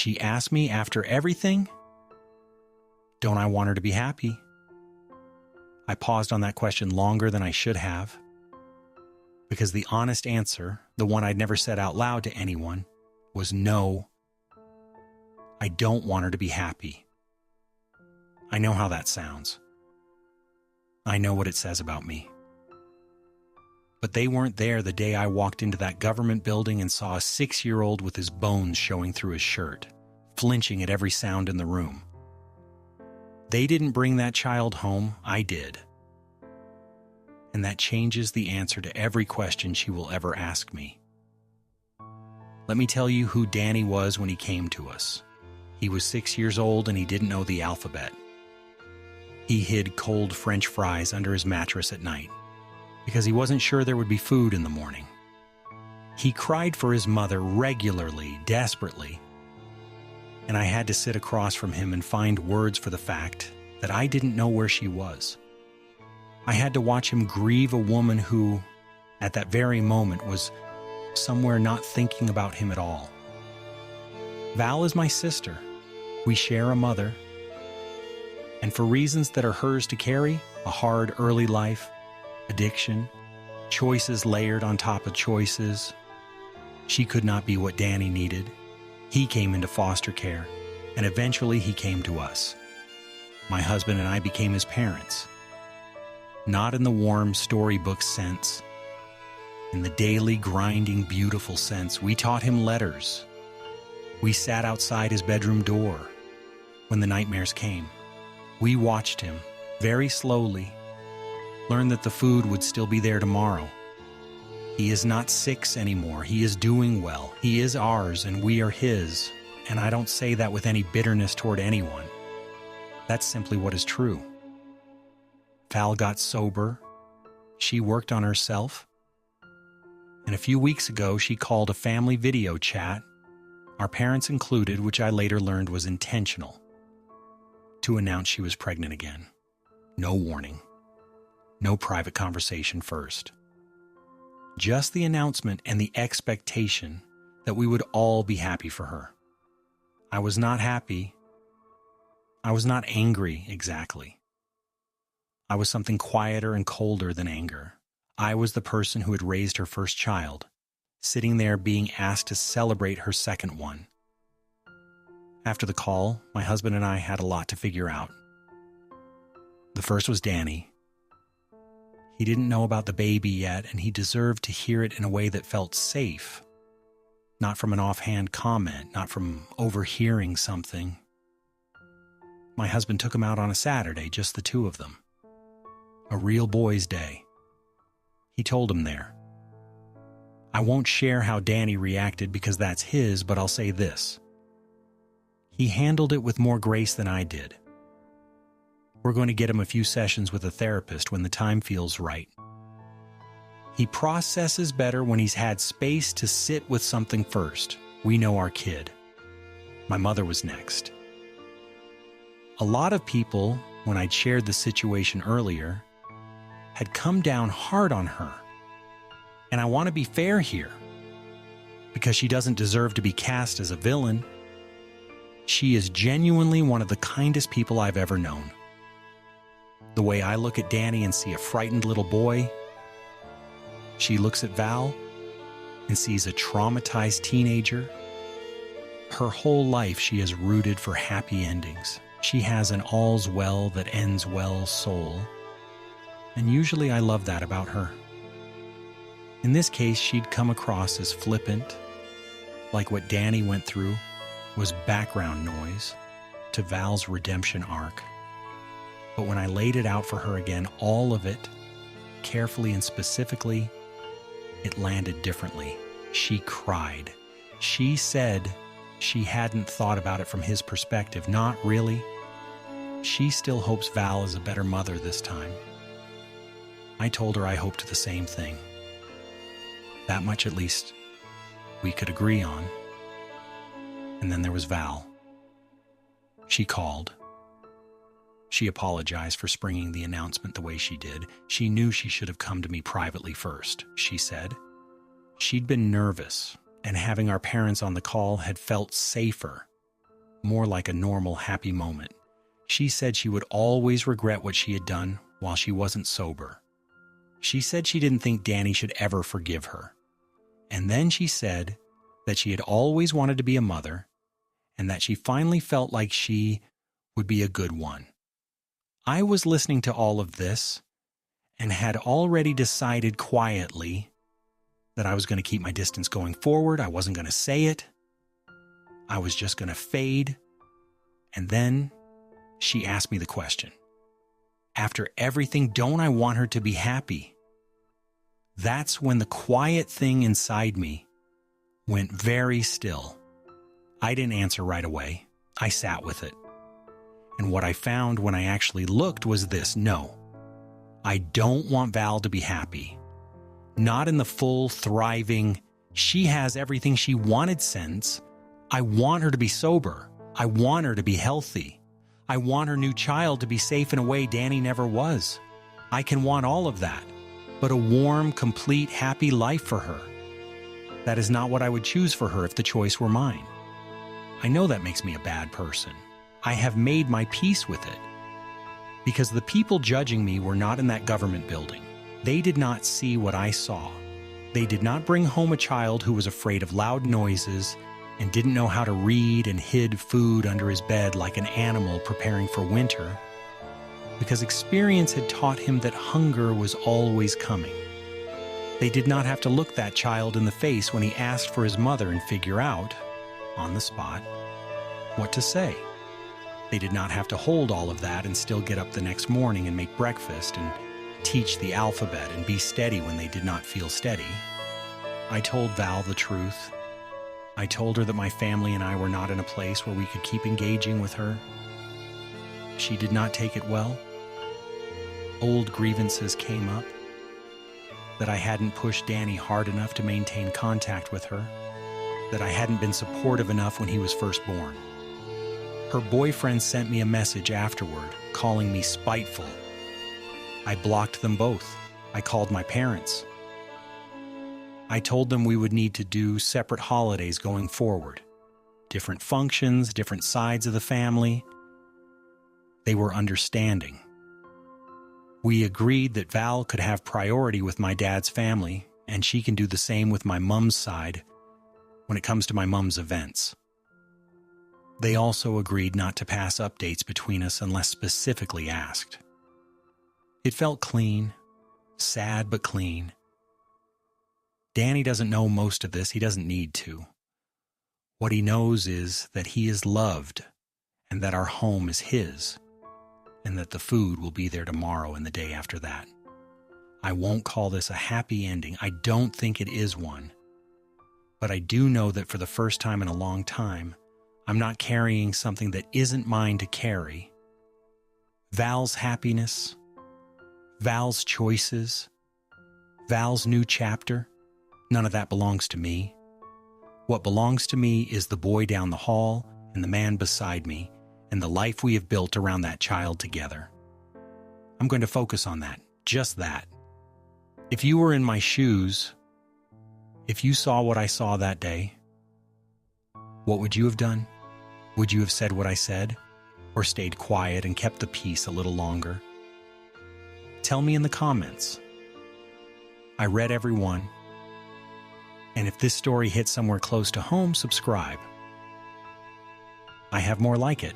She asked me after everything? Don't I want her to be happy? I paused on that question longer than I should have, because the honest answer, the one I'd never said out loud to anyone, was no. I don't want her to be happy. I know how that sounds. I know what it says about me. But they weren't there the day I walked into that government building and saw a 6-year-old with his bones showing through his shirt, flinching at every sound in the room. They didn't bring that child home, I did. And that changes the answer to every question she will ever ask me. Let me tell you who Danny was when he came to us. He was 6 years old and he didn't know the alphabet. He hid cold French fries under his mattress at night because he wasn't sure there would be food in the morning. He cried for his mother regularly, desperately, and I had to sit across from him and find words for the fact that I didn't know where she was. I had to watch him grieve a woman who, at that very moment, was somewhere not thinking about him at all. Val is my sister. We share a mother. And for reasons that are hers to carry, a hard early life, addiction, choices layered on top of choices, she could not be what Danny needed. He came into foster care, and eventually he came to us. My husband and I became his parents. Not in the warm storybook sense. In the daily, grinding, beautiful sense. We taught him letters. We sat outside his bedroom door when the nightmares came. We watched him, very slowly, learn that the food would still be there tomorrow. He is not 6 anymore. He is doing well. He is ours, and we are his. And I don't say that with any bitterness toward anyone. That's simply what is true. Val got sober. She worked on herself. And a few weeks ago, she called a family video chat, our parents included, which I later learned was intentional, to announce she was pregnant again. No warning. No private conversation first. Just the announcement and the expectation that we would all be happy for her. I was not happy. I was not angry, exactly. I was something quieter and colder than anger. I was the person who had raised her first child, sitting there being asked to celebrate her second one. After the call, my husband and I had a lot to figure out. The first was Danny. He didn't know about the baby yet, and he deserved to hear it in a way that felt safe. Not from an offhand comment, not from overhearing something. My husband took him out on a Saturday, just the two of them. A real boys' day. He told him there. I won't share how Danny reacted because that's his, but I'll say this. He handled it with more grace than I did. We're going to get him a few sessions with a therapist when the time feels right. He processes better when he's had space to sit with something first. We know our kid. My mother was next. A lot of people, when I'd shared the situation earlier, had come down hard on her. And I want to be fair here, because she doesn't deserve to be cast as a villain. She is genuinely one of the kindest people I've ever known. The way I look at Danny and see a frightened little boy, she looks at Val and sees a traumatized teenager. Her whole life she has rooted for happy endings. She has an all's well that ends well soul. And usually I love that about her. In this case, she'd come across as flippant, like what Danny went through was background noise to Val's redemption arc. But when I laid it out for her again, all of it, carefully and specifically, it landed differently. She cried. She said she hadn't thought about it from his perspective. Not really. She still hopes Val is a better mother this time. I told her I hoped the same thing. That much at least we could agree on. And then there was Val. She called. She apologized for springing the announcement the way she did. She knew she should have come to me privately first, she said. She'd been nervous, and having our parents on the call had felt safer. more like a normal, happy moment. She said she would always regret what she had done while she wasn't sober. She said she didn't think Danny should ever forgive her. And then she said that she had always wanted to be a mother and that she finally felt like she would be a good one. I was listening to all of this and had already decided quietly that I was going to keep my distance going forward. I wasn't going to say it. I was just going to fade. And then she asked me the question. After everything, don't I want her to be happy? That's when the quiet thing inside me went very still. I didn't answer right away. I sat with it. And what I found when I actually looked was this: no, I don't want Val to be happy. Not in the full, thriving, she has everything she wanted sense. I want her to be sober. I want her to be healthy. I want her new child to be safe in a way Danny never was. I can want all of that, but a warm, complete, happy life for her. That is not what I would choose for her if the choice were mine. I know that makes me a bad person. I have made my peace with it. Because the people judging me were not in that government building. They did not see what I saw. They did not bring home a child who was afraid of loud noises and didn't know how to read and hid food under his bed like an animal preparing for winter, because experience had taught him that hunger was always coming. They did not have to look that child in the face when he asked for his mother and figure out, on the spot, what to say. They did not have to hold all of that and still get up the next morning and make breakfast and teach the alphabet and be steady when they did not feel steady. I told Val the truth. I told her that my family and I were not in a place where we could keep engaging with her. She did not take it well. Old grievances came up. That I hadn't pushed Danny hard enough to maintain contact with her. That I hadn't been supportive enough when he was first born. Her boyfriend sent me a message afterward, calling me spiteful. I blocked them both. I called my parents. I told them we would need to do separate holidays going forward. Different functions, different sides of the family. They were understanding. We agreed that Val could have priority with my dad's family, and she can do the same with my mom's side when it comes to my mom's events. They also agreed not to pass updates between us unless specifically asked. It felt clean, sad but clean. Danny doesn't know most of this. He doesn't need to. What he knows is that he is loved and that our home is his and that the food will be there tomorrow and the day after that. I won't call this a happy ending. I don't think it is one. But I do know that for the first time in a long time, I'm not carrying something that isn't mine to carry. Val's happiness, Val's choices, Val's new chapter, none of that belongs to me. What belongs to me is the boy down the hall and the man beside me and the life we have built around that child together. I'm going to focus on that, just that. If you were in my shoes, if you saw what I saw that day, what would you have done? Would you have said what I said, or stayed quiet and kept the peace a little longer? Tell me in the comments. I read every one. And if this story hits somewhere close to home, subscribe. I have more like it.